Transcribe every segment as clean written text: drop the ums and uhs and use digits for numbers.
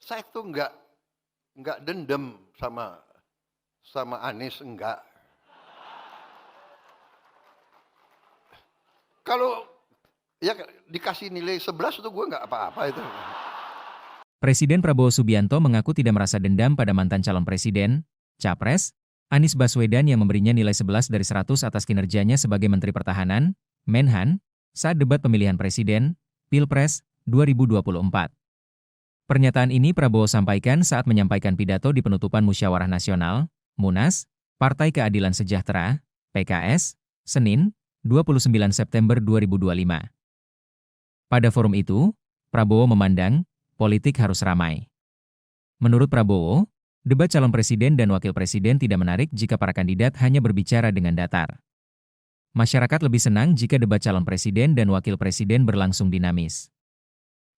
Saya tuh nggak dendam sama Anies, enggak. Kalau ya dikasih nilai 11 itu gue nggak apa-apa itu. Presiden Prabowo Subianto mengaku tidak merasa dendam pada mantan calon presiden, Capres, Anies Baswedan yang memberinya nilai 11 dari 100 atas kinerjanya sebagai Menteri Pertahanan, Menhan, saat debat pemilihan presiden, Pilpres, 2024. Pernyataan ini Prabowo sampaikan saat menyampaikan pidato di penutupan Musyawarah Nasional, Munas, Partai Keadilan Sejahtera, PKS, Senin, 29 September 2025. Pada forum itu, Prabowo memandang, politik harus ramai. Menurut Prabowo, debat calon presiden dan wakil presiden tidak menarik jika para kandidat hanya berbicara dengan datar. Masyarakat lebih senang jika debat calon presiden dan wakil presiden berlangsung dinamis.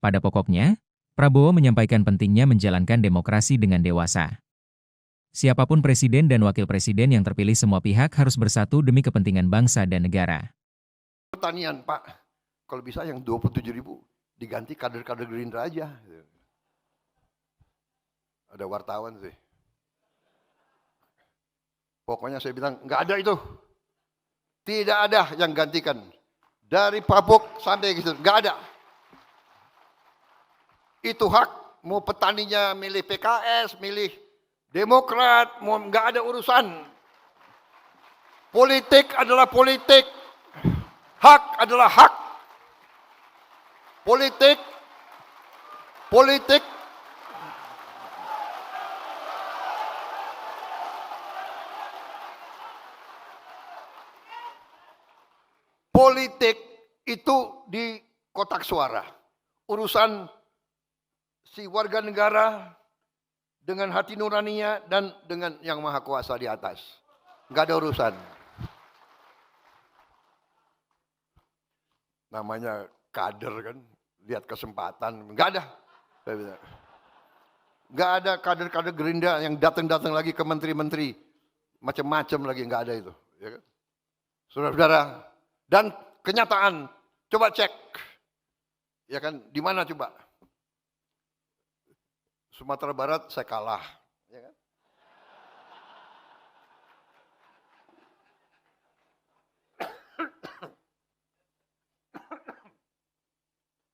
Pada pokoknya, Prabowo menyampaikan pentingnya menjalankan demokrasi dengan dewasa. Siapapun presiden dan wakil presiden yang terpilih, semua pihak harus bersatu demi kepentingan bangsa dan negara. Pertanian, Pak, kalau bisa yang 27.000 diganti kader-kader Gerindra aja. Ada wartawan sih. Pokoknya saya bilang, nggak ada itu. Tidak ada yang gantikan. Dari Papuk sampai gitu, nggak ada. Itu hak, mau petaninya milih PKS, milih Demokrat, mau nggak ada urusan. Politik adalah politik. Hak adalah hak. Politik itu di kotak suara. Urusan si warga negara dengan hati nuraninya dan dengan yang maha kuasa di atas. Nggak ada urusan. Namanya kader kan, lihat kesempatan. Nggak ada. Nggak ada kader-kader Gerindra yang datang-datang lagi ke menteri-menteri. Macam-macam lagi, nggak ada itu. Ya kan? Saudara-saudara, dan kenyataan, coba cek. Ya kan, di mana coba? Sumatera Barat saya kalah. Ya kan?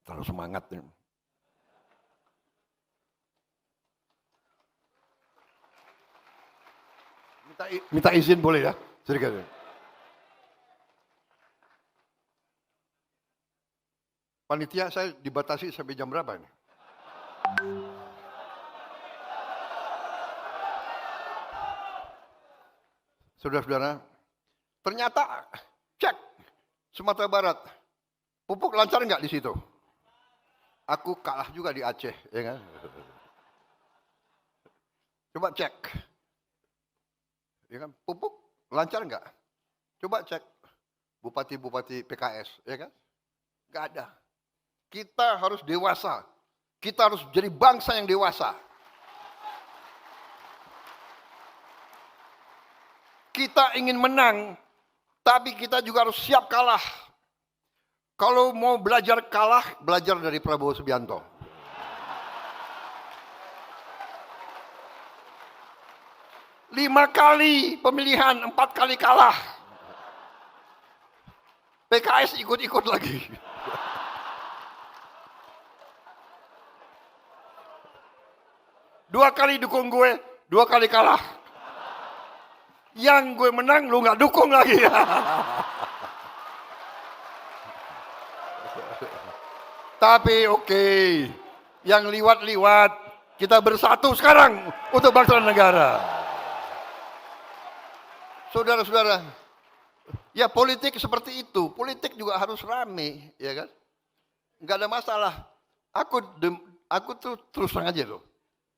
Terlalu semangat nih. Minta izin boleh ya? Sedikit. Panitia saya dibatasi sampai jam berapa ini? Saudara-saudara, ternyata cek Sumatera Barat, pupuk lancar nggak di situ? Aku kalah juga di Aceh, ya kan? Coba cek, ya kan? Pupuk lancar nggak? Coba cek bupati-bupati PKS, ya kan? Nggak ada. Kita harus dewasa, kita harus jadi bangsa yang dewasa. Kita ingin menang, tapi kita juga harus siap kalah. Kalau mau belajar kalah, belajar dari Prabowo Subianto. Lima kali pemilihan, 4 kali kalah. PKS ikut-ikut lagi. Dua kali dukung gue, 2 kali kalah. Yang gue menang, lu nggak dukung lagi. Tapi oke, yang liwat-liwat, kita bersatu sekarang untuk bangsa dan negara. Saudara-saudara, ya politik seperti itu, politik juga harus rame, ya kan? Nggak ada masalah. Aku tuh terus terang aja loh,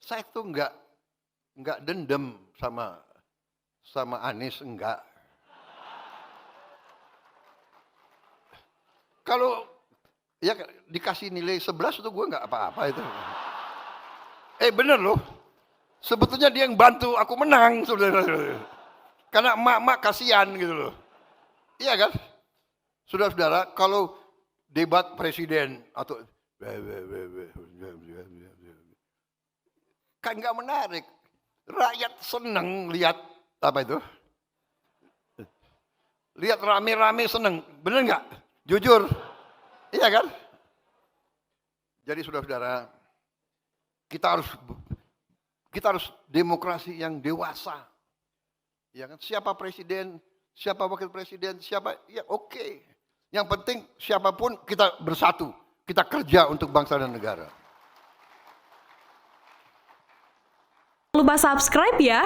saya tuh nggak dendam sama Anies, enggak. Kalau ya dikasih nilai 11 itu gue nggak apa-apa itu. Bener loh. Sebetulnya dia yang bantu aku menang, saudara. Karena emak-emak kasihan gitu loh. Iya kan? Saudara-saudara, kalau debat presiden atau kan nggak menarik. Rakyat seneng lihat apa itu? Lihat rame-rame seneng, bener nggak? Jujur, iya kan? Jadi saudara-saudara, kita harus demokrasi yang dewasa. Ya kan? Siapa presiden, siapa wakil presiden, siapa, ya oke. Yang penting siapapun kita bersatu, kita kerja untuk bangsa dan negara. Jangan lupa subscribe ya.